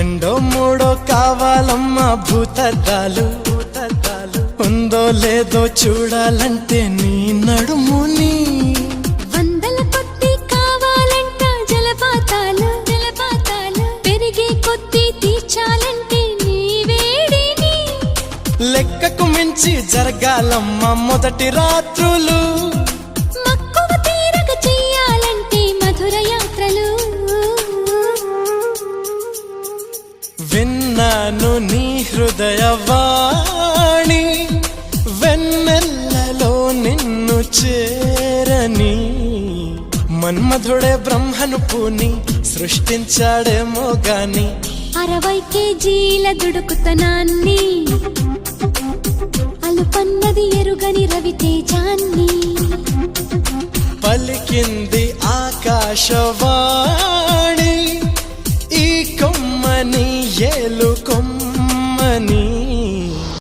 రెండో మూడో కావాలమ్మా భూతద్దాలు ఉందో లేదో చూడాలంటే నీ నడుముని వందల కొద్ది కావాలంట జలపాతాలు పెరిగే కొద్ది తీర్చాలంటే నీ వేడిని లెక్కకు మించి జరగాలమ్మా మొదటి రాత్రులు మక్కువ తీరక చెయ్యాలంటే మధుర యాత్రలు విన్నాను నీ హృదయవాణి వెన్నెల్లలో నిన్ను చేరని మన్మధుడే బ్రహ్మను పూని సృష్టించాడేమో గాని 60 కేజీల దుడుకుతనాన్ని అలుపన్నది ఎరుగని రవితేజాన్ని పలికింది ఆకాశవాణి ఈ కొమ్మని ఏలు కొమ్మని